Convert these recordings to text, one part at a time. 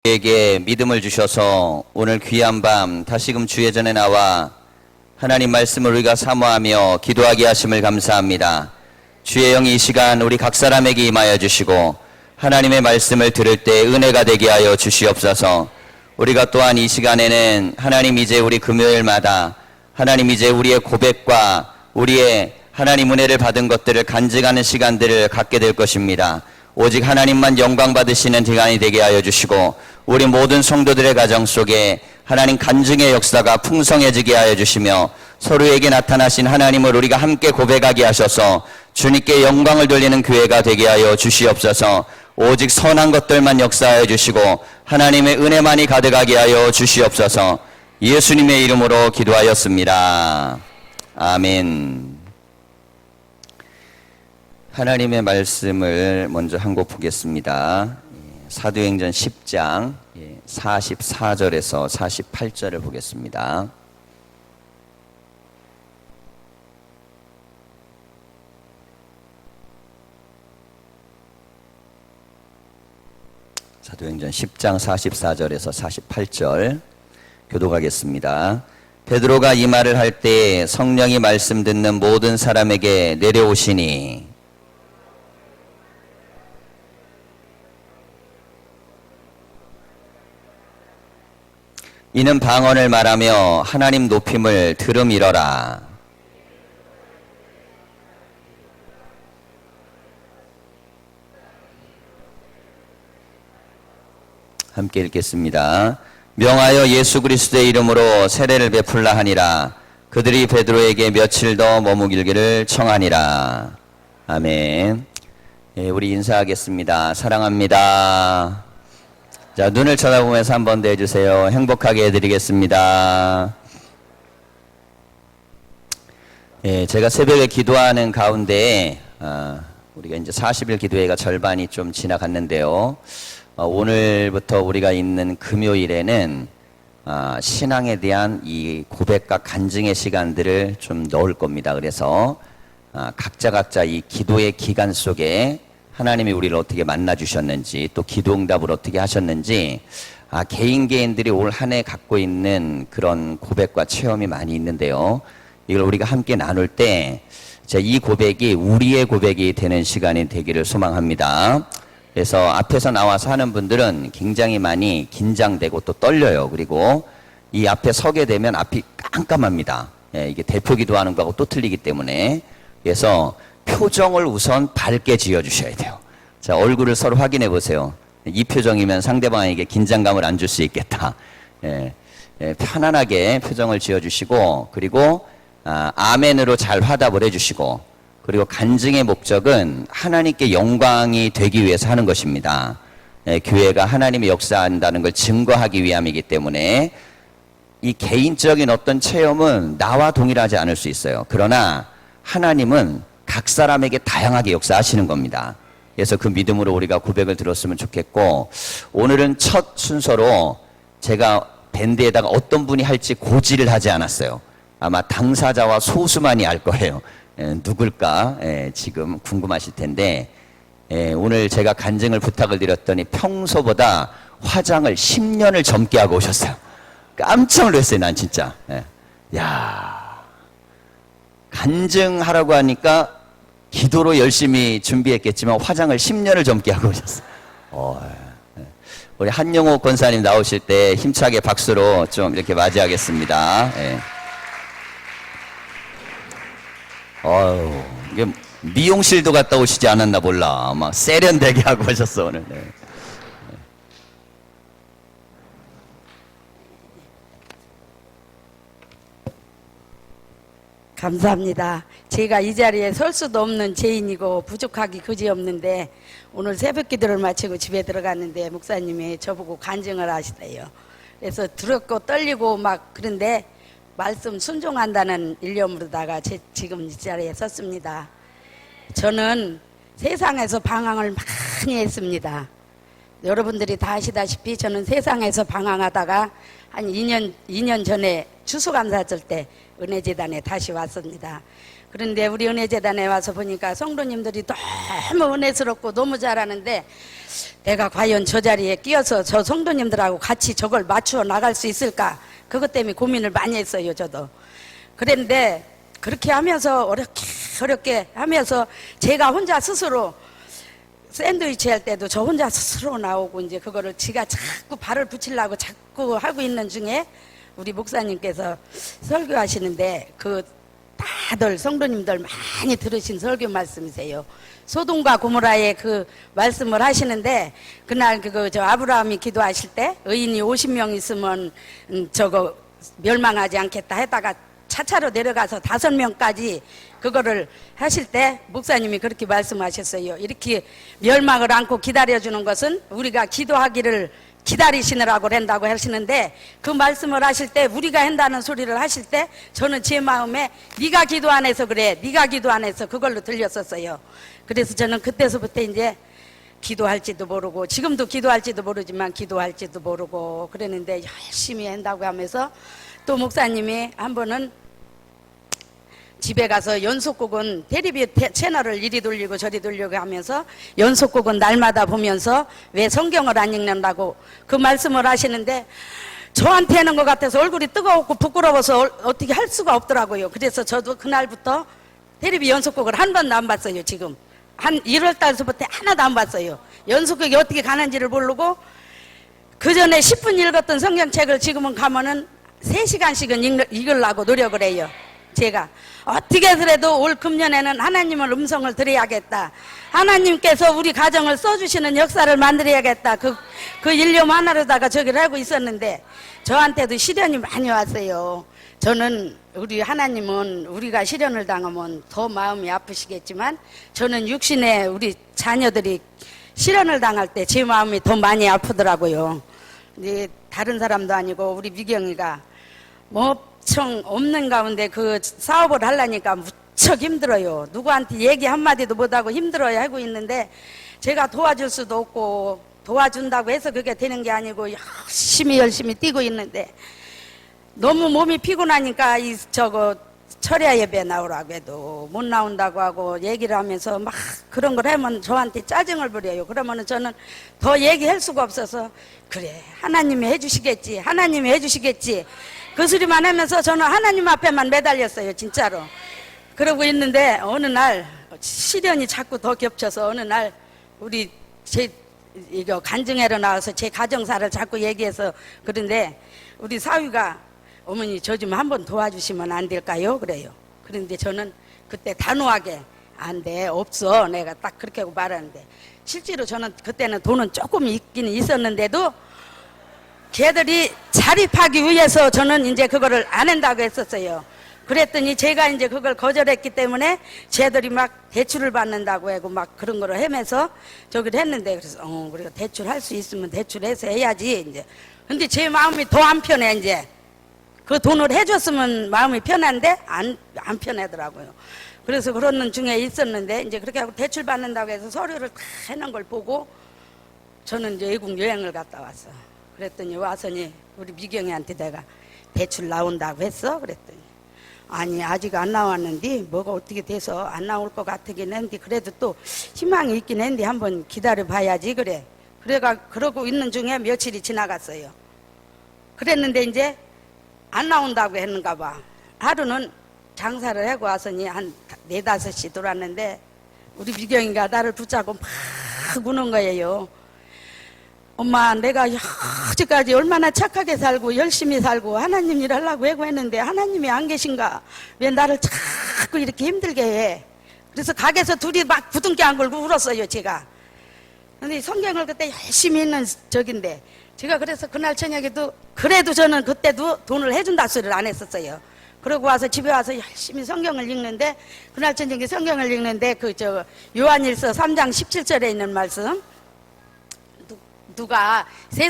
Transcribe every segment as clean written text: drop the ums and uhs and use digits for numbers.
우리에게 믿음을 주셔서 오늘 귀한 밤 다시금 주의 전에 나와 하나님 말씀을 우리가 사모하며 기도하게 하심을 감사합니다. 주의 영이 이 시간 우리 각 사람에게 임하여 주시고 하나님의 말씀을 들을 때 은혜가 되게 하여 주시옵소서. 우리가 또한 이 시간에는 하나님 이제 우리 금요일마다 하나님 이제 우리의 고백과 우리의 하나님 은혜를 받은 것들을 간증하는 시간들을 갖게 될 것입니다. 오직 하나님만 영광 받으시는 시간이 되게 하여 주시고 우리 모든 성도들의 가정 속에 하나님 간증의 역사가 풍성해지게 하여 주시며 서로에게 나타나신 하나님을 우리가 함께 고백하게 하셔서 주님께 영광을 돌리는 교회가 되게 하여 주시옵소서. 오직 선한 것들만 역사하여 주시고 하나님의 은혜만이 가득하게 하여 주시옵소서. 예수님의 이름으로 기도하였습니다. 아멘. 하나님의 말씀을 먼저 한 곡 보겠습니다. 사도행전 10장 44절에서 48절을 보겠습니다. 사도행전 10장 44절에서 48절 교독하겠습니다. 베드로가 이 말을 할 때 성령이 말씀 듣는 모든 사람에게 내려오시니 이는 방언을 말하며 하나님 높임을 들음이러라. 함께 읽겠습니다. 명하여 예수 그리스도의 이름으로 세례를 베풀라 하니라. 그들이 베드로에게 며칠 더 머무기를 청하니라. 아멘. 우리 인사하겠습니다. 사랑합니다. 자, 눈을 쳐다보면서 한 번 더 해주세요. 행복하게 해드리겠습니다. 제가 새벽에 기도하는 가운데 우리가 이제 40일 기도회가 절반이 좀 지나갔는데요. 오늘부터 우리가 있는 금요일에는 신앙에 대한 이 고백과 간증의 시간들을 좀 넣을 겁니다. 그래서 각자 이 기도의 기간 속에 하나님이 우리를 어떻게 만나주셨는지 또 기도응답을 어떻게 하셨는지 개인들이 올 한 해 갖고 있는 그런 고백과 체험이 많이 있는데요. 이걸 우리가 함께 나눌 때 이 고백이 우리의 고백이 되는 시간이 되기를 소망합니다. 그래서 앞에서 나와서 하는 분들은 굉장히 많이 긴장되고 또 떨려요. 그리고 이 앞에 서게 되면 앞이 깜깜합니다. 이게 대표 기도하는 거하고 또 틀리기 때문에. 그래서 표정을 우선 밝게 지어주셔야 돼요. 자, 얼굴을 서로 확인해 보세요. 이 표정이면 상대방에게 긴장감을 안 줄 수 있겠다. 편안하게 표정을 지어주시고, 그리고 아멘으로 잘 화답을 해주시고, 그리고 간증의 목적은 하나님께 영광이 되기 위해서 하는 것입니다. 교회가 하나님의 역사한다는 걸 증거하기 위함이기 때문에 이 개인적인 어떤 체험은 나와 동일하지 않을 수 있어요. 그러나 하나님은 각 사람에게 다양하게 역사하시는 겁니다. 그래서 그 믿음으로 우리가 고백을 들었으면 좋겠고, 오늘은 첫 순서로 제가 밴드에다가 어떤 분이 할지 고지를 하지 않았어요. 아마 당사자와 소수만이 알 거예요. 누굴까 지금 궁금하실 텐데, 오늘 제가 간증을 부탁을 드렸더니 평소보다 화장을 10년을 젊게 하고 오셨어요. 깜짝 놀랐어요. 난 진짜. 야, 간증하라고 하니까 기도로 열심히 준비했겠지만 화장을 10년을 젊게 하고 오셨어요. 우리 한영호 권사님 나오실 때 힘차게 박수로 좀 이렇게 맞이하겠습니다. 이게 미용실도 갔다 오시지 않았나 몰라. 막 세련되게 하고 오셨어 오늘. 감사합니다. 제가 이 자리에 설 수도 없는 죄인이고 부족하기 그지없는데 오늘 새벽 기도를 마치고 집에 들어갔는데 목사님이 저보고 간증을 하시대요. 그래서 두렵고 떨리고 막 그런데 말씀 순종한다는 일념으로다가 지금 이 자리에 섰습니다. 저는 세상에서 방황을 많이 했습니다. 여러분들이 다 아시다시피 저는 세상에서 방황하다가 한 2년 전에 추수감사 줄 때 은혜재단에 다시 왔습니다. 그런데 우리 은혜재단에 와서 보니까 성도님들이 너무 은혜스럽고 너무 잘하는데 내가 과연 저 자리에 끼어서 저 성도님들하고 같이 저걸 맞추어 나갈 수 있을까? 그것 때문에 고민을 많이 했어요, 저도. 그런데 그렇게 하면서 어렵게 하면서 제가 혼자 스스로 샌드위치 할 때도 저 혼자 스스로 나오고 이제 그거를 지가 자꾸 발을 붙이려고 자꾸 하고 있는 중에 우리 목사님께서 설교하시는데 그 다들 성도님들 많이 들으신 설교 말씀이세요. 소돔과 고모라의 그 말씀을 하시는데 그날 저 아브라함이 기도하실 때 의인이 50명 있으면 저거 멸망하지 않겠다 했다가 차차로 내려가서 5명까지 그거를 하실 때 목사님이 그렇게 말씀하셨어요. 이렇게 멸망을 안고 기다려주는 것은 우리가 기도하기를 기다리시느라고 한다고 하시는데 그 말씀을 하실 때 우리가 한다는 소리를 하실 때 저는 제 마음에 네가 기도 안 해서 그래, 네가 기도 안 해서 그걸로 들렸었어요. 그래서 저는 그때서부터 이제 기도할지도 모르고 지금도 기도할지도 모르지만 기도할지도 모르고 그랬는데 열심히 한다고 하면서 또 목사님이 한 번은 집에 가서 연속곡은 테레비 채널을 이리 돌리고 저리 돌리고 하면서 연속곡은 날마다 보면서 왜 성경을 안 읽는다고 그 말씀을 하시는데 저한테 하는 것 같아서 얼굴이 뜨거웠고 부끄러워서 어떻게 할 수가 없더라고요. 그래서 저도 그날부터 테레비 연속곡을 한 번도 안 봤어요. 지금 한 1월 달서부터 하나도 안 봤어요. 연속곡이 어떻게 가는지를 모르고 그 전에 10분 읽었던 성경책을 지금은 가면은 3시간씩은 읽으려고 노력을 해요. 제가 어떻게 해서라도 올 금년에는 하나님의 음성을 들어야겠다. 하나님께서 우리 가정을 써주시는 역사를 만들어야겠다. 그 일념 하나로다가 저기를 하고 있었는데 저한테도 시련이 많이 왔어요. 저는 우리 하나님은 우리가 시련을 당하면 더 마음이 아프시겠지만 저는 육신에 우리 자녀들이 시련을 당할 때 제 마음이 더 많이 아프더라고요. 근데 다른 사람도 아니고 우리 미경이가 엄청 없는 가운데 그 사업을 하려니까 무척 힘들어요. 누구한테 얘기 한마디도 못하고 힘들어야 하고 있는데 제가 도와줄 수도 없고 도와준다고 해서 그게 되는 게 아니고 열심히 뛰고 있는데 너무 몸이 피곤하니까 철야 예배 나오라고 해도 못 나온다고 하고 얘기를 하면서 막 그런 걸 하면 저한테 짜증을 부려요. 그러면은 저는 더 얘기할 수가 없어서 그래 하나님이 해주시겠지 하나님이 해주시겠지 그 소리만 하면서 저는 하나님 앞에만 매달렸어요. 진짜로. 그러고 있는데 어느 날 시련이 자꾸 더 겹쳐서 어느 날 우리 이거 간증회로 나와서 제 가정사를 자꾸 얘기해서 그런데 우리 사위가 어머니 저 좀 한번 도와주시면 안 될까요? 그래요. 그런데 저는 그때 단호하게 안 돼 없어 내가 딱 그렇게 하고 말하는데 실제로 저는 그때는 돈은 조금 있긴 있었는데도 걔들이 자립하기 위해서 저는 이제 그거를 안 한다고 했었어요. 그랬더니 제가 이제 그걸 거절했기 때문에 쟤들이 막 대출을 받는다고 하고 막 그런 거를 하면서 저기를 했는데 그래서 우리가 대출할 수 있으면 대출해서 해야지 이제. 근데 제 마음이 더 안 편해 이제. 그 돈을 해줬으면 마음이 편한데 안 편하더라고요. 그래서 그런 중에 있었는데 이제 그렇게 하고 대출 받는다고 해서 서류를 다 해놓은 걸 보고 저는 이제 외국 여행을 갔다 왔어. 그랬더니 와서니 우리 미경이한테 내가 대출 나온다고 했어? 그랬더니 아니 아직 안 나왔는데 뭐가 어떻게 돼서 안 나올 것 같긴 했는데 그래도 또 희망이 있긴 했는데 한번 기다려 봐야지 그래. 그러고 있는 중에 며칠이 지나갔어요. 그랬는데 이제 안 나온다고 했는가 봐. 하루는 장사를 하고 와서니 한 4, 5시 돌았는데 우리 미경이가 나를 붙잡고 막 우는 거예요. 엄마 내가 여지까지 얼마나 착하게 살고 열심히 살고 하나님 일 하려고 하고 했는데 하나님이 안 계신가? 왜 나를 자꾸 이렇게 힘들게 해? 그래서 가게에서 둘이 막 부둥켜 안 걸고 울었어요 제가. 근데 성경을 그때 열심히 읽는 적인데 제가 그래서 그날 저녁에도 그래도 저는 그때도 돈을 해준다 소리를 안 했었어요. 그러고 와서 집에 와서 열심히 성경을 읽는데 그날 저녁에 성경을 읽는데 요한일서 3장 17절에 있는 말씀 누가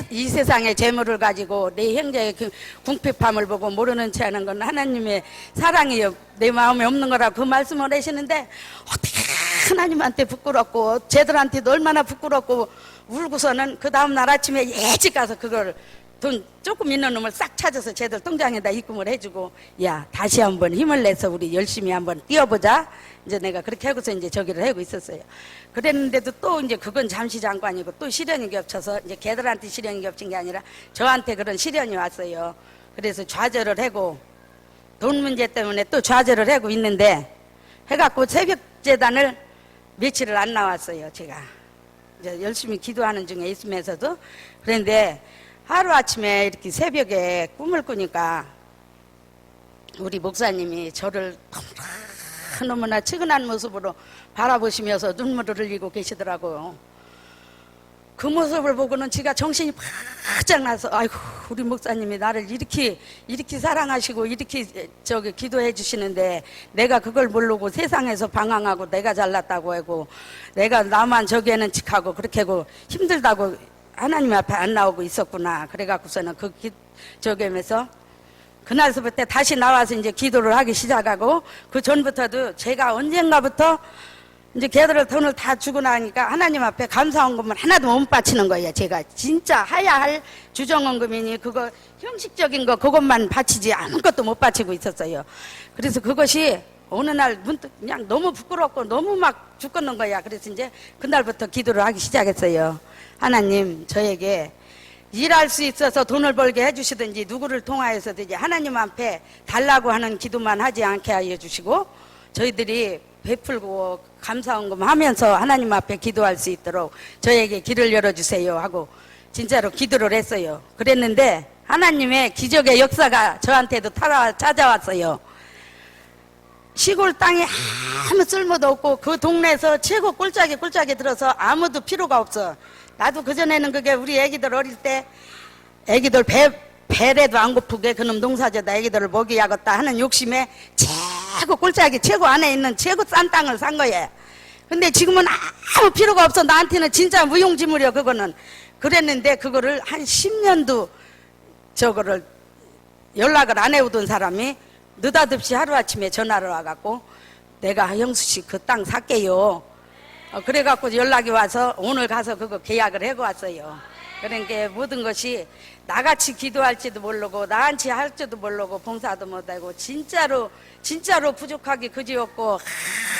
이 세상의 재물을 가지고 내 형제의 궁핍함을 보고 모르는 채 하는 건 하나님의 사랑이 내 마음에 없는 거라고 그 말씀을 하시는데 어떻게 하나님한테 부끄럽고 쟤들한테도 얼마나 부끄럽고 울고서는 그 다음날 아침에 일찍 가서 그걸 돈 조금 있는 놈을 싹 찾아서 쟤들 통장에다 입금을 해주고, 야, 다시 한번 힘을 내서 우리 열심히 한번 뛰어보자. 이제 내가 그렇게 하고서 이제 저기를 하고 있었어요. 그랬는데도 또 이제 그건 잠시 장관이고 또 시련이 겹쳐서, 이제 걔들한테 시련이 겹친 게 아니라 저한테 그런 시련이 왔어요. 그래서 좌절을 하고 돈 문제 때문에 또 좌절을 하고 있는데, 해갖고 새벽 재단을 며칠을 안 나왔어요. 제가 이제 열심히 기도하는 중에 있으면서도. 그런데 하루아침에 이렇게 새벽에 꿈을 꾸니까 우리 목사님이 저를 너무나 측은한 모습으로 바라보시면서 눈물을 흘리고 계시더라고요. 그 모습을 보고는 제가 정신이 바짝 나서, 아이고, 우리 목사님이 나를 이렇게 사랑하시고 이렇게 기도해 주시는데 내가 그걸 모르고 세상에서 방황하고 내가 잘났다고 하고 내가 나만 저기에는 칙하고 그렇게 하고 힘들다고 하나님 앞에 안 나오고 있었구나. 그래갖고서는 저기면서 그날서부터 다시 나와서 이제 기도를 하기 시작하고, 그 전부터도 제가 언젠가부터 이제 걔들을 돈을 다 주고 나니까 하나님 앞에 감사한 것만 하나도 못 바치는 거예요. 제가 진짜 해야 할 주정원금이니 그거 형식적인 거 그것만 바치지 아무것도 못 바치고 있었어요. 그래서 그것이 어느 날 문득 그냥 너무 부끄럽고 너무 막 죽겠는 거야. 그래서 이제 그날부터 기도를 하기 시작했어요. 하나님, 저에게 일할 수 있어서 돈을 벌게 해주시든지 누구를 통하여서든지 하나님 앞에 달라고 하는 기도만 하지 않게 하여 주시고, 저희들이 베풀고 감사한금 하면서 하나님 앞에 기도할 수 있도록 저에게 길을 열어주세요 하고 진짜로 기도를 했어요. 그랬는데 하나님의 기적의 역사가 저한테도 찾아왔어요. 시골 땅에 아무 쓸모도 없고 그 동네에서 최고 꼴짝이 들어서 아무도 필요가 없어. 나도 그전에는 그게 우리 애기들 어릴 때 애기들 배라도 안 고프게 그놈 농사져다 애기들을 먹여야겠다 하는 욕심에 최고 꼴짝이 최고 안에 있는 최고 싼 땅을 산 거예요. 근데 지금은 아무 필요가 없어. 나한테는 진짜 무용지물이야 그거는. 그랬는데 그거를 한 10년도 저거를 연락을 안 해오던 사람이 느닷없이 하루아침에 전화를 와갖고 내가 형수씨 그 땅 살게요. 그래갖고 연락이 와서 오늘 가서 그거 계약을 하고 왔어요. 그러니까 모든 것이 나같이 기도할지도 모르고 나한테 할지도 모르고 봉사도 못하고 진짜로 부족하기 그지없고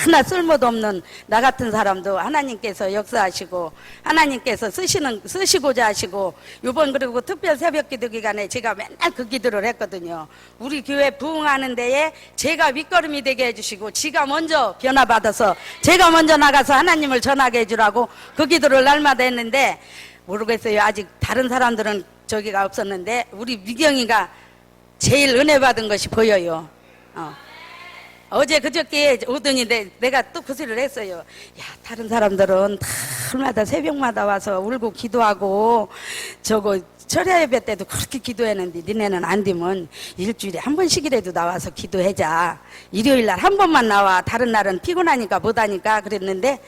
하나 쓸모도 없는 나 같은 사람도 하나님께서 역사하시고 하나님께서 쓰시고자 하시고, 이번 그리고 특별 새벽 기도 기간에 제가 맨날 그 기도를 했거든요. 우리 교회 부흥하는 데에 제가 밑거름이 되게 해주시고 지가 먼저 변화받아서 제가 먼저 나가서 하나님을 전하게 해주라고 그 기도를 날마다 했는데, 모르겠어요. 아직 다른 사람들은 저기가 없었는데 우리 미경이가 제일 은혜 받은 것이 보여요. 어제 그저께 오더니 내가 또 그 소리를 했어요. 야, 다른 사람들은 달마다 새벽마다 와서 울고 기도하고 저거 철야 예배 때도 그렇게 기도했는데 니네는 안 되면 일주일에 한 번씩이라도 나와서 기도하자. 일요일 날 한 번만 나와. 다른 날은 피곤하니까 못하니까 그랬는데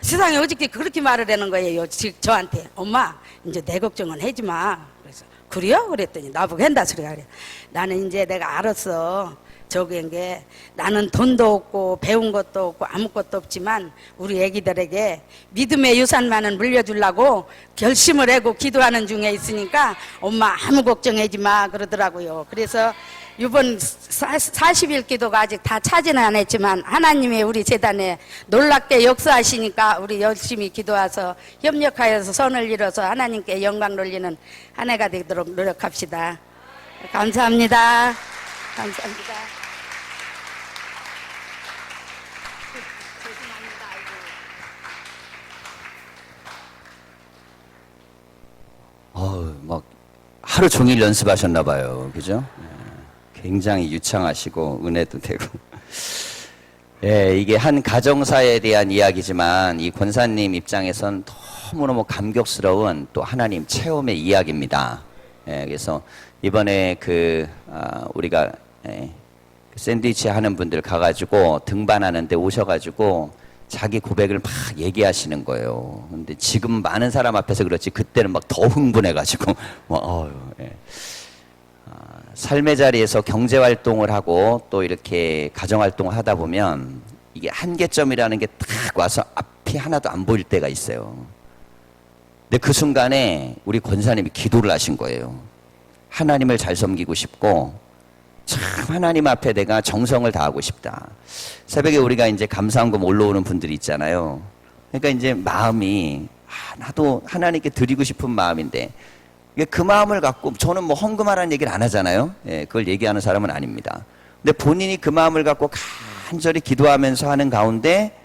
세상에 어저께 그렇게 말을 하는 거예요. 저한테. 엄마, 이제 내 걱정은 하지 마. 그래서 그래요? 그랬더니 나보고 한다 소리가 그래. 나는 이제 내가 알았어. 저기인 게 나는 돈도 없고 배운 것도 없고 아무것도 없지만 우리 애기들에게 믿음의 유산만은 물려주려고 결심을 하고 기도하는 중에 있으니까 엄마 아무 걱정하지 마 그러더라고요. 그래서 이번 40일 기도가 아직 다 차지는 안 했지만 하나님의 우리 재단에 놀랍게 역사하시니까 우리 열심히 기도해서 협력하여서 선을 이뤄서 하나님께 영광 돌리는 한 해가 되도록 노력합시다. 감사합니다. 감사합니다. 막 하루 종일 연습하셨나 봐요. 그죠? 굉장히 유창하시고 은혜도 되고. 예, 이게 한 가정사에 대한 이야기지만 이 권사님 입장에선 너무너무 감격스러운 또 하나님 체험의 이야기입니다. 예, 그래서 이번에 우리가 샌드위치 하는 분들 가가지고 등반하는데 오셔가지고 자기 고백을 막 얘기하시는 거예요. 근데 지금 많은 사람 앞에서 그렇지 그때는 막 더 흥분해가지고 예. 삶의 자리에서 경제활동을 하고 또 이렇게 가정활동을 하다 보면 이게 한계점이라는 게 딱 와서 앞이 하나도 안 보일 때가 있어요. 근데 그 순간에 우리 권사님이 기도를 하신 거예요. 하나님을 잘 섬기고 싶고 참 하나님 앞에 내가 정성을 다하고 싶다. 새벽에 우리가 이제 감사헌금 올라오는 분들이 있잖아요. 그러니까 이제 마음이 나도 하나님께 드리고 싶은 마음인데 그 마음을 갖고 저는 뭐 헌금하라는 얘기를 안 하잖아요. 예, 그걸 얘기하는 사람은 아닙니다. 근데 본인이 그 마음을 갖고 간절히 기도하면서 하는 가운데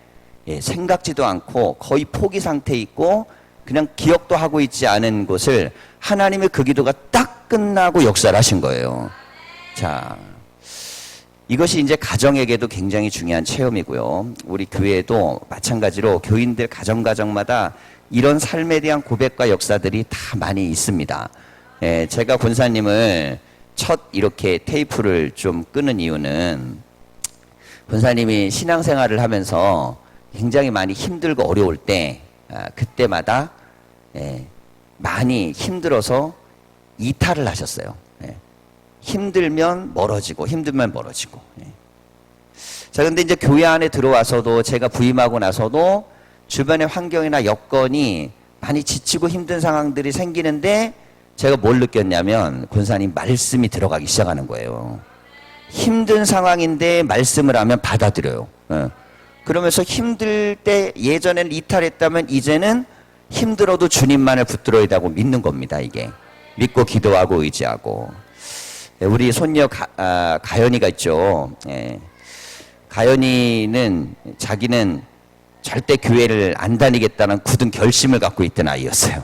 생각지도 않고 거의 포기 상태에 있고 그냥 기억도 하고 있지 않은 것을 하나님의 그 기도가 딱 끝나고 역사를 하신 거예요. 자, 이것이 이제 가정에게도 굉장히 중요한 체험이고요. 우리 교회도 마찬가지로 교인들 가정마다 이런 삶에 대한 고백과 역사들이 다 많이 있습니다. 제가 권사님을 첫 이렇게 테이프를 좀 끄는 이유는 권사님이 신앙생활을 하면서 굉장히 많이 힘들고 어려울 때 그때마다 많이 힘들어서 이탈을 하셨어요. 힘들면 멀어지고 힘들면 멀어지고. 자, 근데 이제 교회 안에 들어와서도 제가 부임하고 나서도 주변의 환경이나 여건이 많이 지치고 힘든 상황들이 생기는데 제가 뭘 느꼈냐면 권사님 말씀이 들어가기 시작하는 거예요. 힘든 상황인데 말씀을 하면 받아들여요. 그러면서 힘들 때 예전에는 이탈했다면 이제는 힘들어도 주님만을 붙들어야 하고 믿는 겁니다. 이게 믿고 기도하고 의지하고. 우리 손녀 가연이가 있죠. 가연이는 자기는 절대 교회를 안 다니겠다는 굳은 결심을 갖고 있던 아이였어요.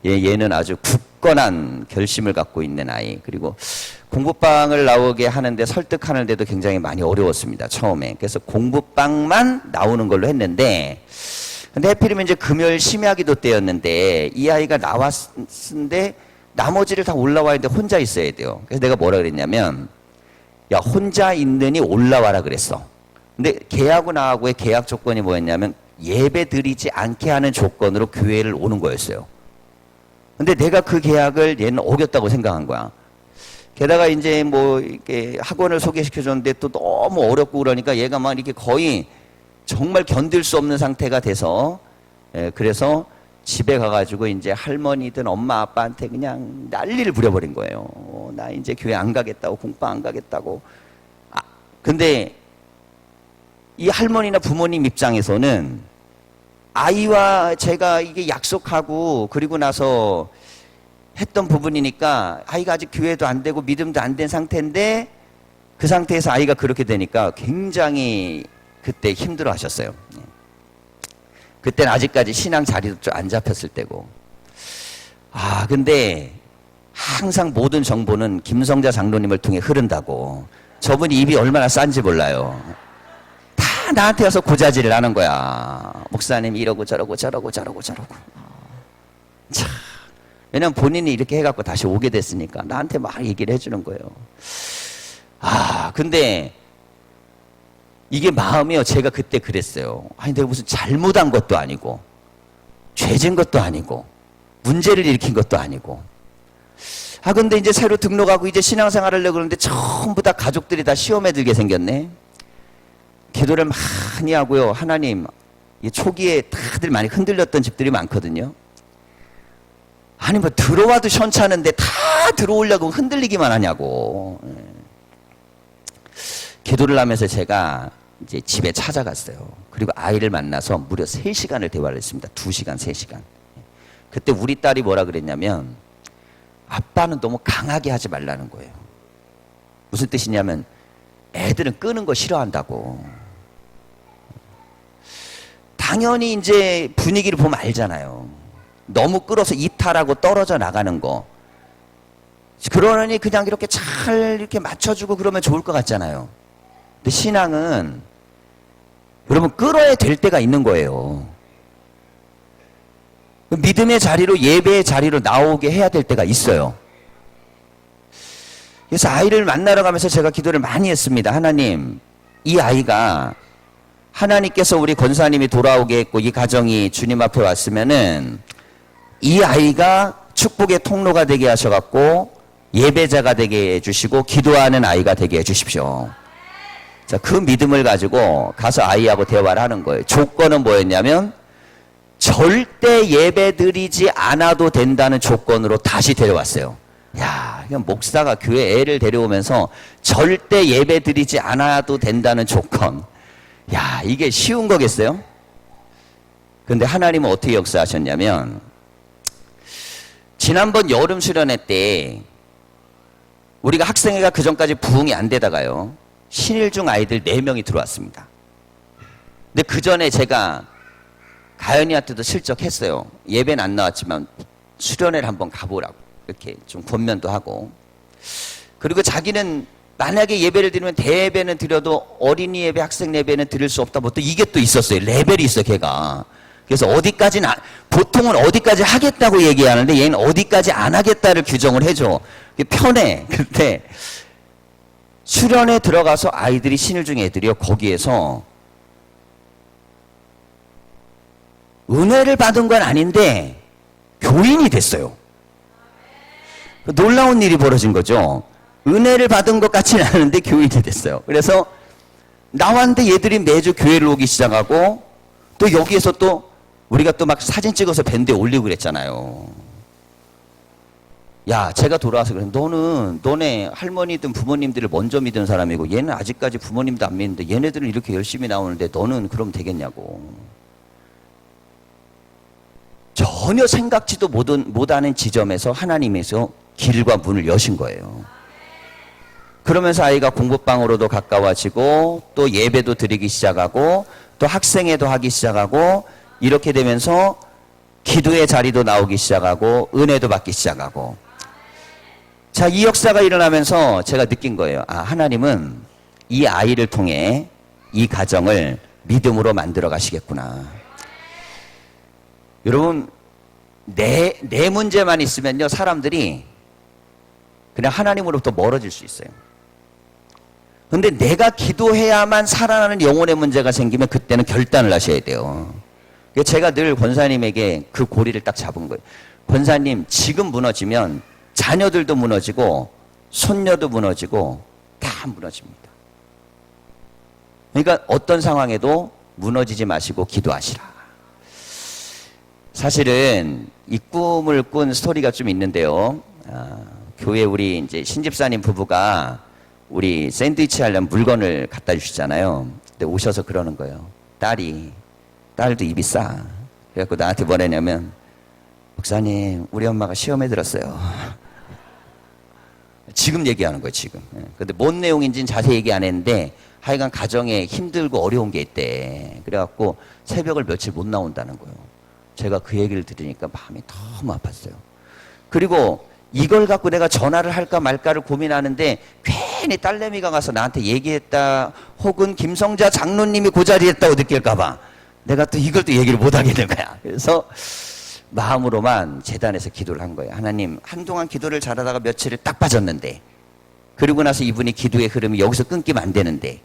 얘는 아주 굳건한 결심을 갖고 있는 아이. 그리고 공부방을 나오게 하는데 설득하는데도 굉장히 많이 어려웠습니다. 처음에. 그래서 공부방만 나오는 걸로 했는데 근데 하필이면 이제 금요일 심야기도 때였는데 이 아이가 나왔는데 나머지를 다 올라와야 되는데 혼자 있어야 돼요. 그래서 내가 뭐라 그랬냐면 야 혼자 있느니 올라와라 그랬어. 근데 걔하고 나하고의 계약 조건이 뭐였냐면 예배 드리지 않게 하는 조건으로 교회를 오는 거였어요. 근데 내가 그 계약을 얘는 어겼다고 생각한 거야. 게다가 이제 뭐 이렇게 학원을 소개시켜줬는데 또 너무 어렵고 그러니까 얘가 막 이렇게 거의 정말 견딜 수 없는 상태가 돼서 그래서 집에 가가지고 이제 할머니든 엄마 아빠한테 그냥 난리를 부려버린 거예요. 나 이제 교회 안 가겠다고 공부 안 가겠다고. 근데 이 할머니나 부모님 입장에서는 아이와 제가 이게 약속하고 그리고 나서 했던 부분이니까 아이가 아직 교회도 안 되고 믿음도 안 된 상태인데 그 상태에서 아이가 그렇게 되니까 굉장히 그때 힘들어 하셨어요. 그때는 아직까지 신앙 자리도 좀 안 잡혔을 때고. 근데 항상 모든 정보는 김성자 장로님을 통해 흐른다고. 저분이 입이 얼마나 싼지 몰라요. 다 나한테 와서 고자질을 하는 거야. 목사님 이러고 저러고. 참. 왜냐면 본인이 이렇게 해갖고 다시 오게 됐으니까 나한테 막 얘기를 해주는 거예요. 근데 이게 마음이요. 제가 그때 그랬어요. 내가 무슨 잘못한 것도 아니고 죄진 것도 아니고 문제를 일으킨 것도 아니고. 근데 이제 새로 등록하고 이제 신앙생활을 하려고 그러는데 전부 다 가족들이 다 시험에 들게 생겼네. 기도를 많이 하고요. 하나님, 초기에 다들 많이 흔들렸던 집들이 많거든요. 뭐 들어와도 시원찮은데 다 들어오려고 흔들리기만 하냐고. 기도를 하면서 제가 이제 집에 찾아갔어요. 그리고 아이를 만나서 무려 3시간을 대화를 했습니다. 2시간, 3시간. 그때 우리 딸이 뭐라 그랬냐면 아빠는 너무 강하게 하지 말라는 거예요. 무슨 뜻이냐면 애들은 끄는 거 싫어한다고. 당연히 이제 분위기를 보면 알잖아요. 너무 끌어서 이탈하고 떨어져 나가는 거. 그러니 그냥 이렇게 잘 이렇게 맞춰주고 그러면 좋을 것 같잖아요. 근데 신앙은 여러분 끌어야 될 때가 있는 거예요. 믿음의 자리로 예배의 자리로 나오게 해야 될 때가 있어요. 그래서 아이를 만나러 가면서 제가 기도를 많이 했습니다. 하나님, 이 아이가 하나님께서 우리 권사님이 돌아오게 했고 이 가정이 주님 앞에 왔으면은 이 아이가 축복의 통로가 되게 하셔갖고 예배자가 되게 해주시고 기도하는 아이가 되게 해주십시오. 자, 그 믿음을 가지고 가서 아이하고 대화를 하는 거예요. 조건은 뭐였냐면 절대 예배 드리지 않아도 된다는 조건으로 다시 데려왔어요. 야, 그냥 목사가 교회 애를 데려오면서 절대 예배 드리지 않아도 된다는 조건. 야, 이게 쉬운 거겠어요? 근데 하나님은 어떻게 역사하셨냐면, 지난번 여름 수련회 때 우리가 학생회가 그 전까지 부흥이 안 되다가요, 신일중 아이들 4명이 들어왔습니다. 근데 그 전에 제가 가연이한테도 슬쩍 했어요. 예배는 안 나왔지만 수련회를 한번 가보라고. 이렇게 좀 권면도 하고. 그리고 자기는 만약에 예배를 드리면 대예배는 드려도 어린이 예배, 학생 예배는 드릴 수 없다. 뭐 또 이게 또 있었어요. 레벨이 있어, 걔가. 그래서 어디까지는, 보통은 어디까지 하겠다고 얘기하는데 얘는 어디까지 안 하겠다를 규정을 해줘. 편해. 근데 수련회 들어가서 아이들이 신일중 애들이요. 거기에서 은혜를 받은 건 아닌데 교인이 됐어요. 놀라운 일이 벌어진 거죠. 은혜를 받은 것 같지는 않은데 교인이 됐어요. 그래서 나왔는데 얘들이 매주 교회를 오기 시작하고, 또 여기에서 또 우리가 또 막 사진 찍어서 밴드에 올리고 그랬잖아요. 야, 제가 돌아와서 그래. 너네 할머니든 부모님들을 먼저 믿은 사람이고 얘는 아직까지 부모님도 안 믿는데 얘네들은 이렇게 열심히 나오는데 너는 그럼 되겠냐고. 전혀 생각지도 못하는 지점에서 하나님에서 길과 문을 여신 거예요. 그러면서 아이가 공부방으로도 가까워지고 또 예배도 드리기 시작하고 또 학생회도 하기 시작하고, 이렇게 되면서 기도의 자리도 나오기 시작하고 은혜도 받기 시작하고. 자, 이 역사가 일어나면서 제가 느낀 거예요. 아, 하나님은 이 아이를 통해 이 가정을 믿음으로 만들어 가시겠구나. 여러분, 내 문제만 있으면요, 사람들이 그냥 하나님으로부터 멀어질 수 있어요. 근데 내가 기도해야만 살아나는 영혼의 문제가 생기면 그때는 결단을 하셔야 돼요. 제가 늘 권사님에게 그 고리를 딱 잡은 거예요. 권사님, 지금 무너지면 자녀들도 무너지고 손녀도 무너지고 다 무너집니다. 그러니까 어떤 상황에도 무너지지 마시고 기도하시라. 사실은 이 꿈을 꾼 스토리가 좀 있는데요. 교회 우리 이제 신집사님 부부가 우리 샌드위치 하려면 물건을 갖다 주시잖아요. 근데 오셔서 그러는 거예요. 딸도 입이 싸. 그래갖고 나한테 뭐라냐면, 목사님, 우리 엄마가 시험에 들었어요. 지금 얘기하는 거예요, 지금. 근데 뭔 내용인지는 자세히 얘기 안 했는데, 하여간 가정에 힘들고 어려운 게 있대. 그래갖고 새벽을 며칠 못 나온다는 거예요. 제가 그 얘기를 들으니까 마음이 너무 아팠어요. 그리고 이걸 갖고 내가 전화를 할까 말까를 고민하는데 괜히 딸내미가 가서 나한테 얘기했다, 혹은 김성자 장로님이 그 자리에 있다고 느낄까봐 내가 또 이걸 또 얘기를 못 하겠는 거야. 그래서 마음으로만 재단에서 기도를 한 거예요. 하나님, 한동안 기도를 잘하다가 며칠을 딱 빠졌는데, 그리고 나서 이분이 기도의 흐름이 여기서 끊기면 안 되는데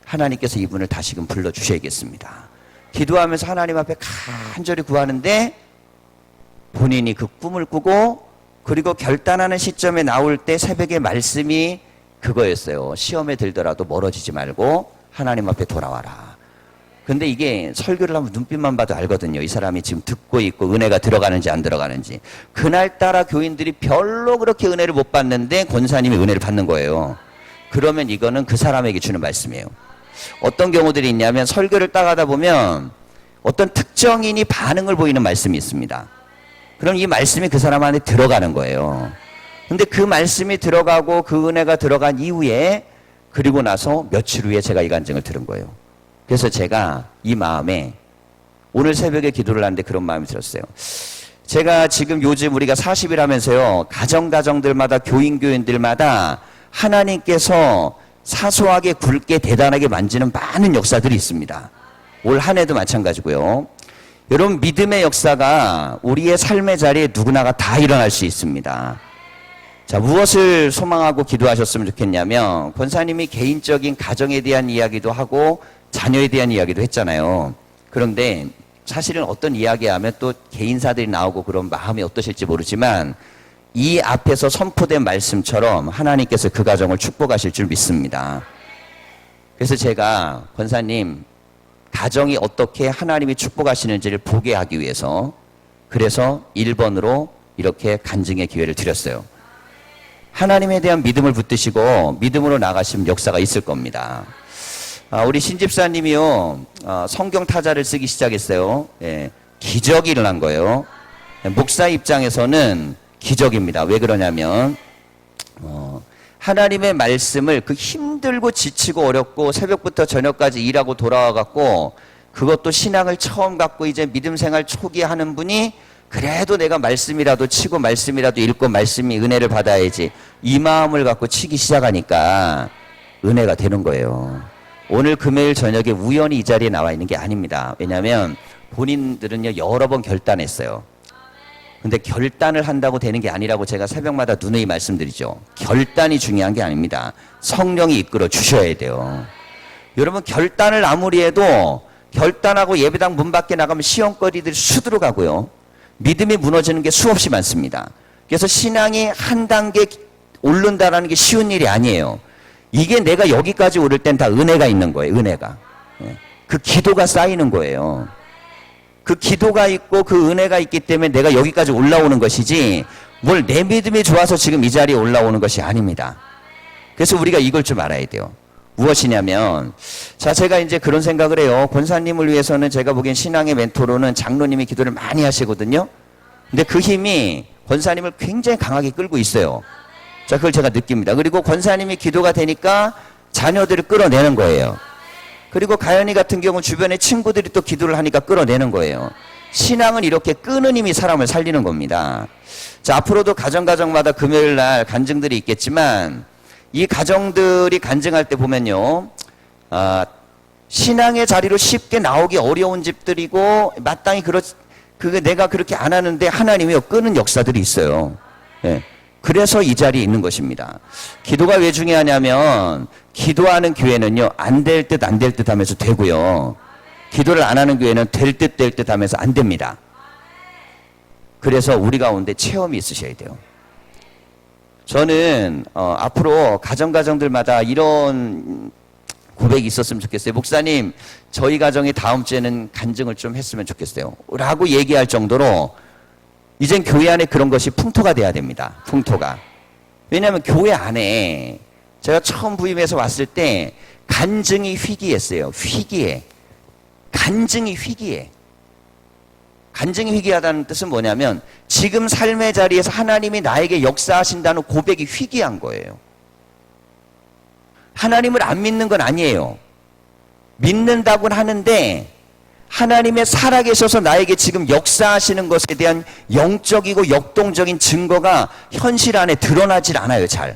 하나님께서 이분을 다시금 불러주셔야겠습니다. 기도하면서 하나님 앞에 간절히 구하는데 본인이 그 꿈을 꾸고, 그리고 결단하는 시점에 나올 때 새벽에 말씀이 그거였어요. 시험에 들더라도 멀어지지 말고 하나님 앞에 돌아와라. 근데 이게 설교를 하면 눈빛만 봐도 알거든요. 이 사람이 지금 듣고 있고 은혜가 들어가는지 안 들어가는지. 그날따라 교인들이 별로 그렇게 은혜를 못 받는데 권사님이 은혜를 받는 거예요. 그러면 이거는 그 사람에게 주는 말씀이에요. 어떤 경우들이 있냐면, 설교를 따가다 보면 어떤 특정인이 반응을 보이는 말씀이 있습니다. 그럼 이 말씀이 그 사람 안에 들어가는 거예요. 근데 그 말씀이 들어가고 그 은혜가 들어간 이후에, 그리고 나서 며칠 후에 제가 이 간증을 들은 거예요. 그래서 제가 이 마음에 오늘 새벽에 기도를 하는데 그런 마음이 들었어요. 제가 지금 요즘 우리가 40일 하면서요, 가정들마다, 교인들마다 하나님께서 사소하게 굵게 대단하게 만지는 많은 역사들이 있습니다. 올 한 해도 마찬가지고요. 여러분, 믿음의 역사가 우리의 삶의 자리에 누구나가 다 일어날 수 있습니다. 자, 무엇을 소망하고 기도하셨으면 좋겠냐면, 권사님이 개인적인 가정에 대한 이야기도 하고 자녀에 대한 이야기도 했잖아요. 그런데 사실은 어떤 이야기하면 또 개인사들이 나오고 그런 마음이 어떠실지 모르지만, 이 앞에서 선포된 말씀처럼 하나님께서 그 가정을 축복하실 줄 믿습니다. 그래서 제가 권사님, 가정이 어떻게 하나님이 축복하시는지를 보게 하기 위해서 그래서 1번으로 이렇게 간증의 기회를 드렸어요. 하나님에 대한 믿음을 붙드시고 믿음으로 나가시면 역사가 있을 겁니다. 우리 신집사님이요, 성경 타자를 쓰기 시작했어요. 예, 기적이 일어난 거예요. 목사 입장에서는 기적입니다. 왜 그러냐면 하나님의 말씀을 그 힘들고 지치고 어렵고 새벽부터 저녁까지 일하고 돌아와 갖고 그것도 신앙을 처음 갖고 이제 믿음 생활 초기에 하는 분이 그래도 내가 말씀이라도 치고 말씀이라도 읽고 말씀이 은혜를 받아야지 이 마음을 갖고 치기 시작하니까 은혜가 되는 거예요. 오늘 금요일 저녁에 우연히 이 자리에 나와 있는 게 아닙니다. 왜냐하면 본인들은요 여러 번 결단했어요. 근데 결단을 한다고 되는 게 아니라고 제가 새벽마다 누누이 말씀드리죠. 결단이 중요한 게 아닙니다. 성령이 이끌어 주셔야 돼요. 여러분 결단을 아무리 해도 결단하고 예배당 문 밖에 나가면 시험거리들이 수두룩 하고요. 믿음이 무너지는 게 수없이 많습니다. 그래서 신앙이 한 단계 오른다라는 게 쉬운 일이 아니에요. 이게 내가 여기까지 오를 땐 다 은혜가 있는 거예요. 은혜가. 그 기도가 쌓이는 거예요. 그 기도가 있고 그 은혜가 있기 때문에 내가 여기까지 올라오는 것이지 뭘 내 믿음이 좋아서 지금 이 자리에 올라오는 것이 아닙니다. 그래서 우리가 이걸 좀 알아야 돼요. 무엇이냐면 자 제가 이제 그런 생각을 해요. 권사님을 위해서는 제가 보기엔 신앙의 멘토로는 장로님이 기도를 많이 하시거든요. 근데 그 힘이 권사님을 굉장히 강하게 끌고 있어요. 자 그걸 제가 느낍니다. 그리고 권사님이 기도가 되니까 자녀들을 끌어내는 거예요. 그리고 가연이 같은 경우 주변에 친구들이 또 기도를 하니까 끌어내는 거예요. 신앙은 이렇게 끄는 힘이 사람을 살리는 겁니다. 자, 앞으로도 가정마다 금요일 날 간증들이 있겠지만 이 가정들이 간증할 때 보면요. 신앙의 자리로 쉽게 나오기 어려운 집들이고 마땅히 그게 내가 그렇게 안 하는데 하나님이 끄는 역사들이 있어요. 예. 그래서 이 자리에 있는 것입니다. 기도가 왜 중요하냐면 기도하는 교회는요 안 될 듯 안 될 듯 하면서 되고요. 기도를 안 하는 교회는 될 듯 하면서 안 됩니다. 그래서 우리 가운데 체험이 있으셔야 돼요. 저는 앞으로 가정들마다 이런 고백이 있었으면 좋겠어요. 목사님 저희 가정이 다음 주에는 간증을 좀 했으면 좋겠어요 라고 얘기할 정도로 이젠 교회 안에 그런 것이 풍토가 돼야 됩니다. 풍토가. 왜냐하면 교회 안에 제가 처음 부임해서 왔을 때 간증이 희귀했어요. 희귀해. 간증이 희귀해. 간증이 희귀하다는 뜻은 뭐냐면 지금 삶의 자리에서 하나님이 나에게 역사하신다는 고백이 희귀한 거예요. 하나님을 안 믿는 건 아니에요. 믿는다고는 하는데 하나님의 살아계셔서 나에게 지금 역사하시는 것에 대한 영적이고 역동적인 증거가 현실 안에 드러나질 않아요, 잘.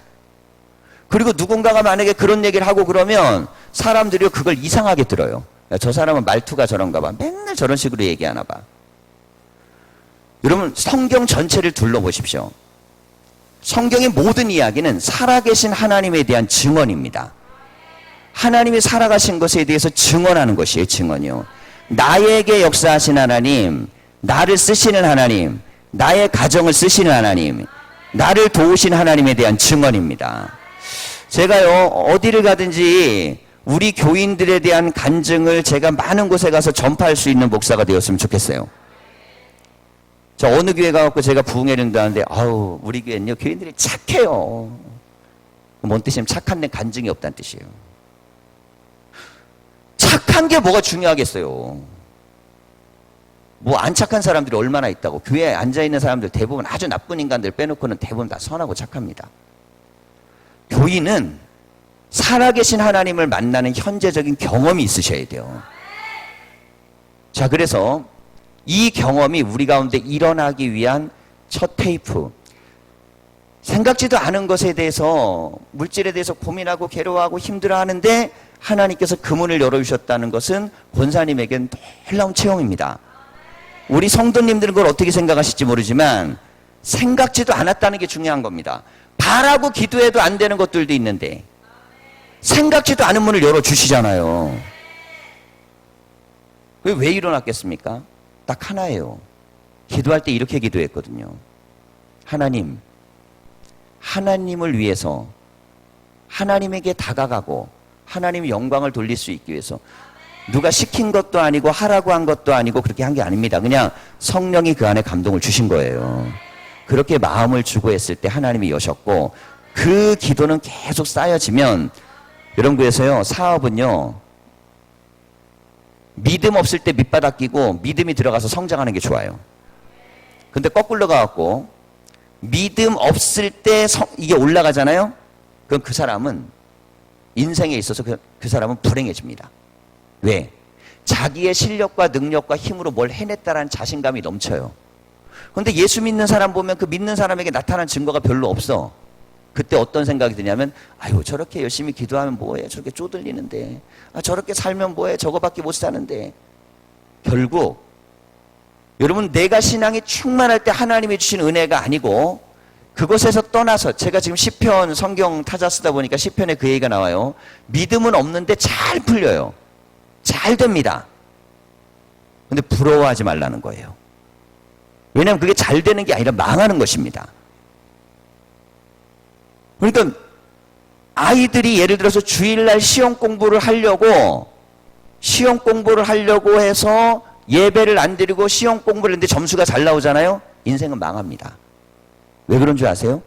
그리고 누군가가 만약에 그런 얘기를 하고 그러면 사람들이 그걸 이상하게 들어요. 야, 저 사람은 말투가 저런가 봐. 맨날 저런 식으로 얘기하나 봐. 여러분, 성경 전체를 둘러보십시오. 성경의 모든 이야기는 살아계신 하나님에 대한 증언입니다. 하나님이 살아가신 것에 대해서 증언하는 것이에요, 증언이요. 나에게 역사하신 하나님, 나를 쓰시는 하나님, 나의 가정을 쓰시는 하나님, 나를 도우신 하나님에 대한 증언입니다. 제가요 어디를 가든지 우리 교인들에 대한 간증을 제가 많은 곳에 가서 전파할 수 있는 목사가 되었으면 좋겠어요. 저 어느 교회 가갖고 제가 부흥회를 한다는데 아우 우리 교회는요 교인들이 착해요. 뭔 뜻이냐면 착한 데 간증이 없다는 뜻이에요. 착한 게 뭐가 중요하겠어요. 뭐 안 착한 사람들이 얼마나 있다고. 교회에 앉아있는 사람들 대부분 아주 나쁜 인간들 빼놓고는 대부분 다 선하고 착합니다. 교인은 살아계신 하나님을 만나는 현재적인 경험이 있으셔야 돼요. 자, 그래서 이 경험이 우리 가운데 일어나기 위한 첫 테이프. 생각지도 않은 것에 대해서 물질에 대해서 고민하고 괴로워하고 힘들어하는데 하나님께서 그 문을 열어주셨다는 것은 권사님에겐 놀라운 체험입니다. 우리 성도님들은 그걸 어떻게 생각하실지 모르지만 생각지도 않았다는 게 중요한 겁니다. 바라고 기도해도 안 되는 것들도 있는데 생각지도 않은 문을 열어주시잖아요. 왜 일어났겠습니까? 딱 하나예요. 기도할 때 이렇게 기도했거든요. 하나님, 하나님을 위해서 하나님에게 다가가고 하나님의 영광을 돌릴 수 있기 위해서 누가 시킨 것도 아니고 하라고 한 것도 아니고 그렇게 한 게 아닙니다. 그냥 성령이 그 안에 감동을 주신 거예요. 그렇게 마음을 주고 했을 때 하나님이 여셨고, 그 기도는 계속 쌓여지면, 여러분 그래서요, 사업은요, 믿음 없을 때 밑바닥 끼고 믿음이 들어가서 성장하는 게 좋아요. 근데 거꾸로 가갖고 믿음 없을 때 이게 올라가잖아요. 그럼 그 사람은 인생에 있어서 그 사람은 불행해집니다. 왜? 자기의 실력과 능력과 힘으로 뭘 해냈다라는 자신감이 넘쳐요. 그런데 예수 믿는 사람 보면 그 믿는 사람에게 나타난 증거가 별로 없어. 그때 어떤 생각이 드냐면, 아유 저렇게 열심히 기도하면 뭐해, 저렇게 쪼들리는데, 저렇게 살면 뭐해, 저거밖에 못 사는데. 결국 여러분, 내가 신앙이 충만할 때 하나님이 주신 은혜가 아니고, 그것에서 떠나서, 제가 지금 시편 성경 타자 쓰다 보니까 시편에 그 얘기가 나와요. 믿음은 없는데 잘 풀려요. 잘 됩니다. 근데 부러워하지 말라는 거예요. 왜냐하면 그게 잘 되는 게 아니라 망하는 것입니다. 그러니까 아이들이 예를 들어서 주일날 시험 공부를 하려고 해서 예배를 안 드리고 시험 공부를 했는데 점수가 잘 나오잖아요. 인생은 망합니다. 왜 그런 줄 아세요?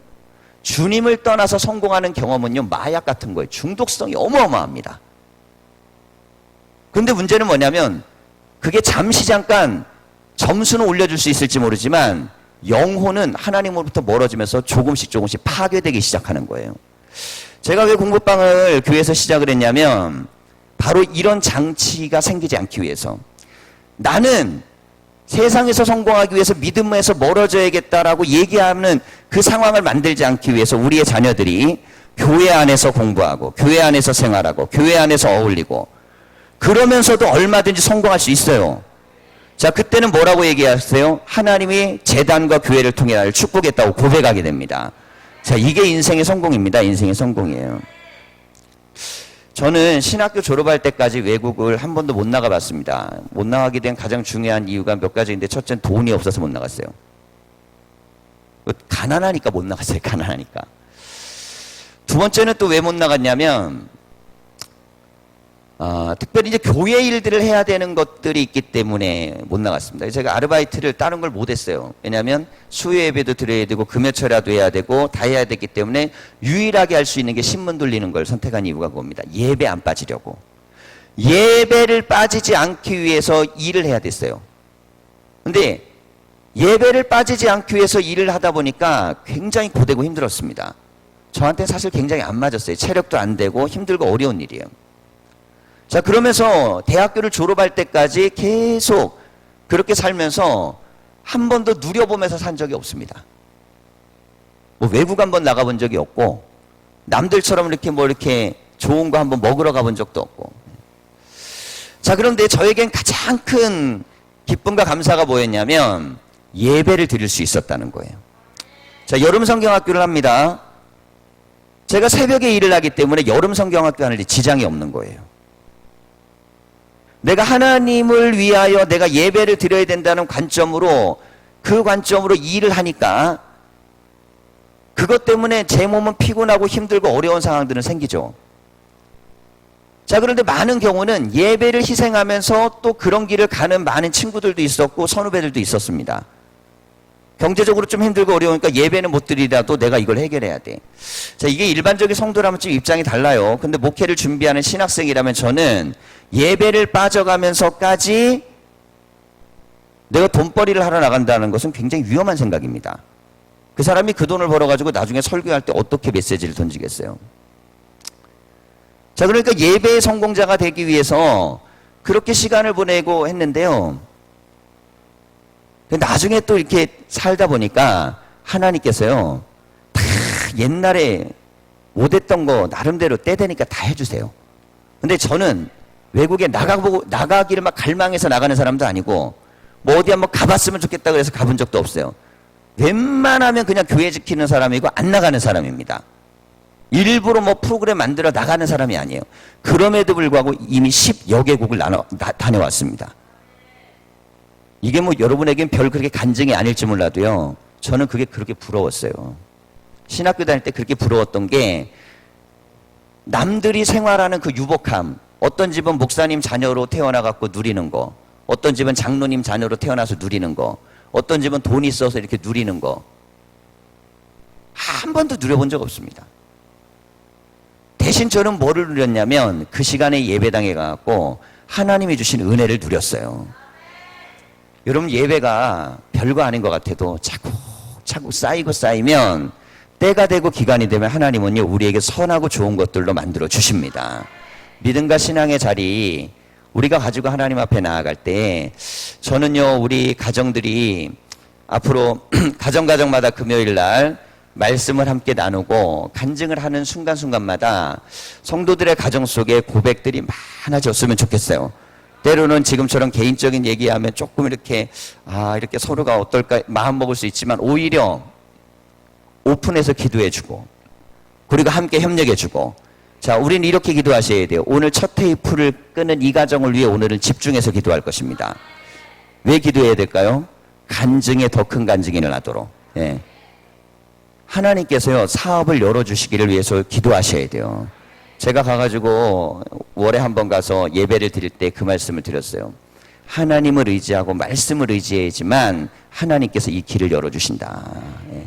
주님을 떠나서 성공하는 경험은요, 마약 같은 거예요. 중독성이 어마어마합니다. 근데 문제는 뭐냐면, 그게 잠시 잠깐 점수는 올려줄 수 있을지 모르지만 영혼은 하나님으로부터 멀어지면서 조금씩 파괴되기 시작하는 거예요. 제가 왜 공부방을 교회에서 시작을 했냐면, 바로 이런 장치가 생기지 않기 위해서. 나는 세상에서 성공하기 위해서 믿음에서 멀어져야겠다라고 얘기하는 그 상황을 만들지 않기 위해서 우리의 자녀들이 교회 안에서 공부하고, 교회 안에서 생활하고, 교회 안에서 어울리고, 그러면서도 얼마든지 성공할 수 있어요. 자, 그때는 뭐라고 얘기하세요? 하나님이 재단과 교회를 통해 나를 축복했다고 고백하게 됩니다. 자, 이게 인생의 성공입니다. 인생의 성공이에요. 저는 신학교 졸업할 때까지 외국을 한 번도 못 나가봤습니다. 못 나가게 된 가장 중요한 이유가 몇 가지인데, 첫째는 돈이 없어서 못 나갔어요. 가난하니까 못 나갔어요. 가난하니까. 두 번째는 또 왜 못 나갔냐면, 특별히 이제 교회 일들을 해야 되는 것들이 있기 때문에 못 나갔습니다. 제가 아르바이트를 다른 걸 못 했어요. 왜냐하면 수요 예배도 드려야 되고 금요철야도 해야 되고 다 해야 되기 때문에 유일하게 할 수 있는 게 신문 돌리는 걸 선택한 이유가 그겁니다. 예배 안 빠지려고. 예배를 빠지지 않기 위해서 일을 해야 됐어요. 근데 예배를 빠지지 않기 위해서 일을 하다 보니까 굉장히 고되고 힘들었습니다. 저한테 사실 굉장히 안 맞았어요. 체력도 안 되고 힘들고 어려운 일이에요. 자, 그러면서 대학교를 졸업할 때까지 계속 그렇게 살면서 한 번도 누려보면서 산 적이 없습니다. 뭐 외국 한번 나가본 적이 없고, 남들처럼 이렇게 좋은 거 한번 먹으러 가본 적도 없고. 자, 그런데 저에겐 가장 큰 기쁨과 감사가 뭐였냐면, 예배를 드릴 수 있었다는 거예요. 자, 여름 성경학교를 합니다. 제가 새벽에 일을 하기 때문에 여름 성경학교 하는데 지장이 없는 거예요. 내가 하나님을 위하여 내가 예배를 드려야 된다는 관점으로, 그 관점으로 일을 하니까 그것 때문에 제 몸은 피곤하고 힘들고 어려운 상황들은 생기죠. 자, 그런데 많은 경우는 예배를 희생하면서 또 그런 길을 가는 많은 친구들도 있었고 선후배들도 있었습니다. 경제적으로 좀 힘들고 어려우니까 예배는 못 드리더라도 내가 이걸 해결해야 돼. 자, 이게 일반적인 성도라면 좀 입장이 달라요. 근데 목회를 준비하는 신학생이라면 저는 예배를 빠져가면서까지 내가 돈벌이를 하러 나간다는 것은 굉장히 위험한 생각입니다. 그 사람이 그 돈을 벌어가지고 나중에 설교할 때 어떻게 메시지를 던지겠어요? 자, 그러니까 예배의 성공자가 되기 위해서 그렇게 시간을 보내고 했는데요. 나중에 또 이렇게 살다 보니까 하나님께서요, 다 옛날에 못했던 거 나름대로 때 되니까 다 해주세요. 근데 저는 외국에 나가기를 막 갈망해서 나가는 사람도 아니고, 뭐 어디 한번 가봤으면 좋겠다 그래서 가본 적도 없어요. 웬만하면 그냥 교회 지키는 사람이고 안 나가는 사람입니다. 일부러 뭐 프로그램 만들어 나가는 사람이 아니에요. 그럼에도 불구하고 이미 10여 개국을 다녀왔습니다. 이게 뭐 여러분에겐 별 그렇게 간증이 아닐지 몰라도요, 저는 그게 그렇게 부러웠어요. 신학교 다닐 때 그렇게 부러웠던 게, 남들이 생활하는 그 유복함, 어떤 집은 목사님 자녀로 태어나갖고 누리는 거, 어떤 집은 장로님 자녀로 태어나서 누리는 거, 어떤 집은 돈이 있어서 이렇게 누리는 거, 한 번도 누려본 적 없습니다. 대신 저는 뭐를 누렸냐면 그 시간에 예배당에 가갖고 하나님이 주신 은혜를 누렸어요. 여러분, 예배가 별거 아닌 것 같아도 자꾸 쌓이고 쌓이면 때가 되고 기간이 되면 하나님은요, 우리에게 선하고 좋은 것들로 만들어 주십니다. 믿음과 신앙의 자리, 우리가 가지고 하나님 앞에 나아갈 때, 저는요, 우리 가정들이 앞으로 가정마다 금요일 날 말씀을 함께 나누고 간증을 하는 순간순간마다 성도들의 가정 속에 고백들이 많아졌으면 좋겠어요. 때로는 지금처럼 개인적인 얘기하면 조금 이렇게 서로가 어떨까 마음 먹을 수 있지만, 오히려 오픈해서 기도해주고, 그리고 함께 협력해주고, 자, 우리는 이렇게 기도하셔야 돼요. 오늘 첫 테이프를 끄는 이 가정을 위해 오늘은 집중해서 기도할 것입니다. 왜 기도해야 될까요? 간증에 더 큰 간증이 일어나도록. 예. 하나님께서요, 사업을 열어주시기를 위해서 기도하셔야 돼요. 제가 가가지고 월에 한 번 가서 예배를 드릴 때 그 말씀을 드렸어요. 하나님을 의지하고 말씀을 의지해야지만 하나님께서 이 길을 열어주신다. 예.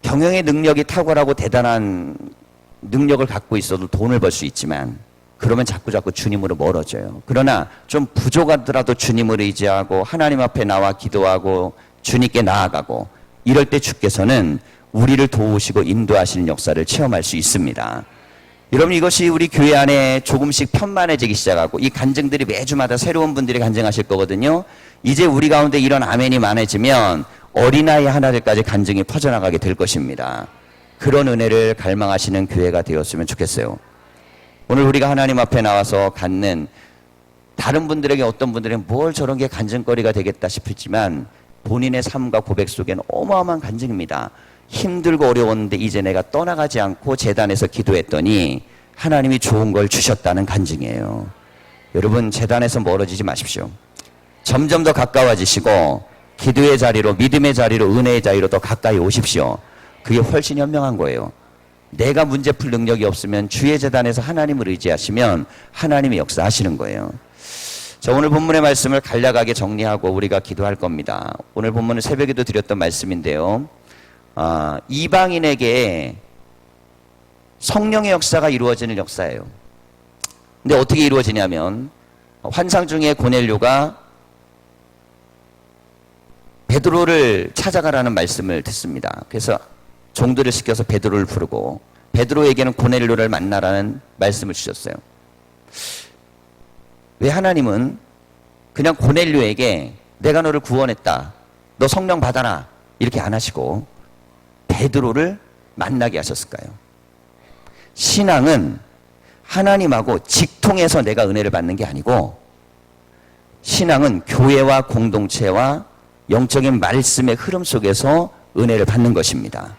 경영의 능력이 탁월하고 대단한 능력을 갖고 있어도 돈을 벌 수 있지만, 그러면 자꾸 주님으로 멀어져요. 그러나 좀 부족하더라도 주님을 의지하고 하나님 앞에 나와 기도하고 주님께 나아가고, 이럴 때 주께서는 우리를 도우시고 인도하시는 역사를 체험할 수 있습니다. 여러분, 이것이 우리 교회 안에 조금씩 편만해지기 시작하고, 이 간증들이 매주마다 새로운 분들이 간증하실 거거든요. 이제 우리 가운데 이런 아멘이 많아지면 어린아이 하나들까지 간증이 퍼져나가게 될 것입니다. 그런 은혜를 갈망하시는 교회가 되었으면 좋겠어요. 오늘 우리가 하나님 앞에 나와서 갖는, 다른 분들에게 어떤 분들은 뭘 저런 게 간증거리가 되겠다 싶지만 본인의 삶과 고백 속에는 어마어마한 간증입니다. 힘들고 어려웠는데 이제 내가 떠나가지 않고 제단에서 기도했더니 하나님이 좋은 걸 주셨다는 간증이에요. 여러분, 제단에서 멀어지지 마십시오. 점점 더 가까워지시고 기도의 자리로, 믿음의 자리로, 은혜의 자리로 더 가까이 오십시오. 그게 훨씬 현명한 거예요. 내가 문제 풀 능력이 없으면 주의 제단에서 하나님을 의지하시면 하나님이 역사하시는 거예요. 자, 오늘 본문의 말씀을 간략하게 정리하고 우리가 기도할 겁니다. 오늘 본문은 새벽에도 드렸던 말씀인데요. 이방인에게 성령의 역사가 이루어지는 역사예요. 근데 어떻게 이루어지냐면, 환상 중에 고넬료가 베드로를 찾아가라는 말씀을 듣습니다. 그래서 종들을 시켜서 베드로를 부르고 베드로에게는 고넬료를 만나라는 말씀을 주셨어요. 왜 하나님은 그냥 고넬료에게 내가 너를 구원했다, 너 성령 받아라, 이렇게 안 하시고 베드로를 만나게 하셨을까요? 신앙은 하나님하고 직통해서 내가 은혜를 받는 게 아니고, 신앙은 교회와 공동체와 영적인 말씀의 흐름 속에서 은혜를 받는 것입니다.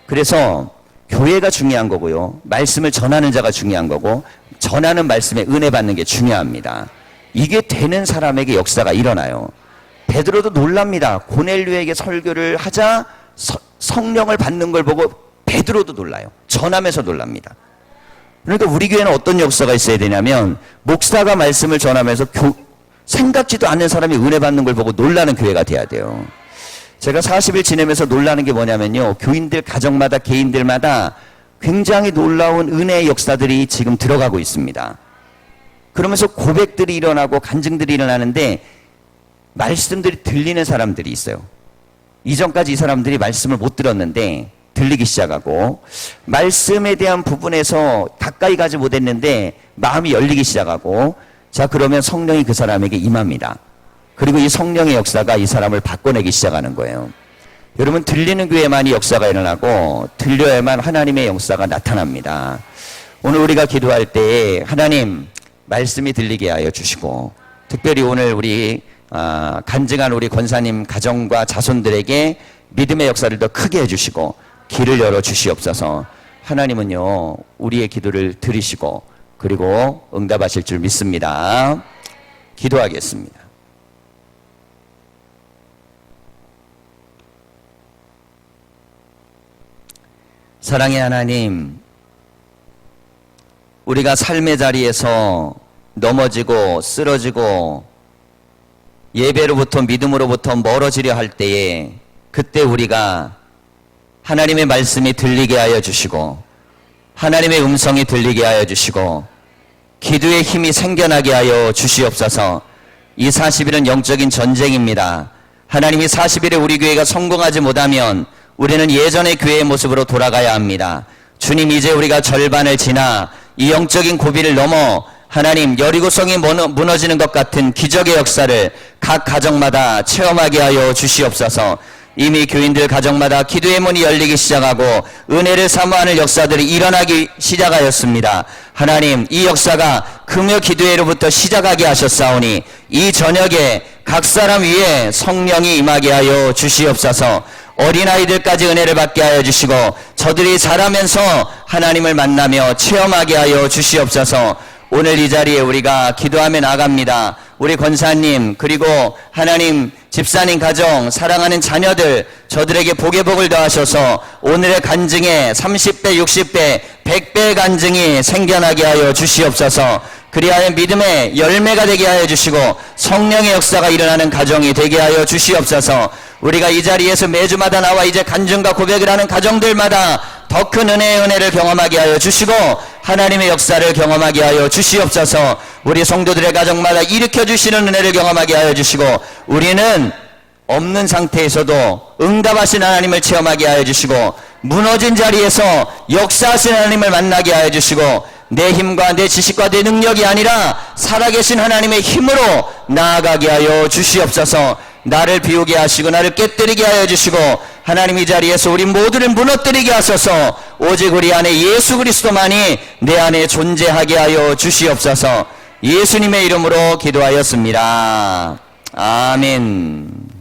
그래서 교회가 중요한 거고요, 말씀을 전하는 자가 중요한 거고, 전하는 말씀에 은혜 받는 게 중요합니다. 이게 되는 사람에게 역사가 일어나요. 베드로도 놀랍니다. 고넬료에게 설교를 하자 성령을 받는 걸 보고 베드로도 놀라요. 전하면서 놀랍니다. 그러니까 우리 교회는 어떤 역사가 있어야 되냐면, 목사가 말씀을 전하면서 생각지도 않는 사람이 은혜 받는 걸 보고 놀라는 교회가 돼야 돼요. 제가 40일 지내면서 놀라는 게 뭐냐면요, 교인들 가정마다 개인들마다 굉장히 놀라운 은혜의 역사들이 지금 들어가고 있습니다. 그러면서 고백들이 일어나고 간증들이 일어나는데 말씀들이 들리는 사람들이 있어요. 이전까지 이 사람들이 말씀을 못 들었는데 들리기 시작하고, 말씀에 대한 부분에서 가까이 가지 못했는데 마음이 열리기 시작하고, 자, 그러면 성령이 그 사람에게 임합니다. 그리고 이 성령의 역사가 이 사람을 바꿔내기 시작하는 거예요. 여러분, 들리는 교회만이 역사가 일어나고 들려야만 하나님의 역사가 나타납니다. 오늘 우리가 기도할 때 하나님 말씀이 들리게 하여 주시고, 특별히 오늘 우리 간증한 우리 권사님 가정과 자손들에게 믿음의 역사를 더 크게 해주시고 길을 열어 주시옵소서. 하나님은요, 우리의 기도를 들으시고 그리고 응답하실 줄 믿습니다. 기도하겠습니다. 사랑의 하나님, 우리가 삶의 자리에서 넘어지고 쓰러지고 예배로부터 믿음으로부터 멀어지려 할 때에 그때 우리가 하나님의 말씀이 들리게 하여 주시고 하나님의 음성이 들리게 하여 주시고 기도의 힘이 생겨나게 하여 주시옵소서. 이 40일은 영적인 전쟁입니다. 하나님이 40일에 우리 교회가 성공하지 못하면 우리는 예전의 교회의 모습으로 돌아가야 합니다. 주님, 이제 우리가 절반을 지나 이 영적인 고비를 넘어 하나님 여리고성이 무너지는 것 같은 기적의 역사를 각 가정마다 체험하게 하여 주시옵소서. 이미 교인들 가정마다 기도의 문이 열리기 시작하고 은혜를 사모하는 역사들이 일어나기 시작하였습니다. 하나님, 이 역사가 금요 기도회로부터 시작하게 하셨사오니 이 저녁에 각 사람 위에 성령이 임하게 하여 주시옵소서. 어린아이들까지 은혜를 받게 하여 주시고 저들이 자라면서 하나님을 만나며 체험하게 하여 주시옵소서. 오늘 이 자리에 우리가 기도하며 나갑니다. 우리 권사님 그리고 하나님 집사님 가정 사랑하는 자녀들 저들에게 복의 복을 더하셔서 오늘의 간증에 30배 60배 100배의 간증이 생겨나게 하여 주시옵소서. 그리하여 믿음의 열매가 되게 하여 주시고 성령의 역사가 일어나는 가정이 되게 하여 주시옵소서. 우리가 이 자리에서 매주마다 나와 이제 간증과 고백을 하는 가정들마다 더 큰 은혜의 은혜를 경험하게 하여 주시고 하나님의 역사를 경험하게 하여 주시옵소서. 우리 성도들의 가정마다 일으켜 주시는 은혜를 경험하게 하여 주시고 우리는 없는 상태에서도 응답하신 하나님을 체험하게 하여 주시고 무너진 자리에서 역사하신 하나님을 만나게 하여 주시고 내 힘과 내 지식과 내 능력이 아니라 살아계신 하나님의 힘으로 나아가게 하여 주시옵소서. 나를 비우게 하시고 나를 깨뜨리게 하여 주시고 하나님 이 자리에서 우리 모두를 무너뜨리게 하소서. 오직 우리 안에 예수 그리스도만이 내 안에 존재하게 하여 주시옵소서. 예수님의 이름으로 기도하였습니다. 아멘.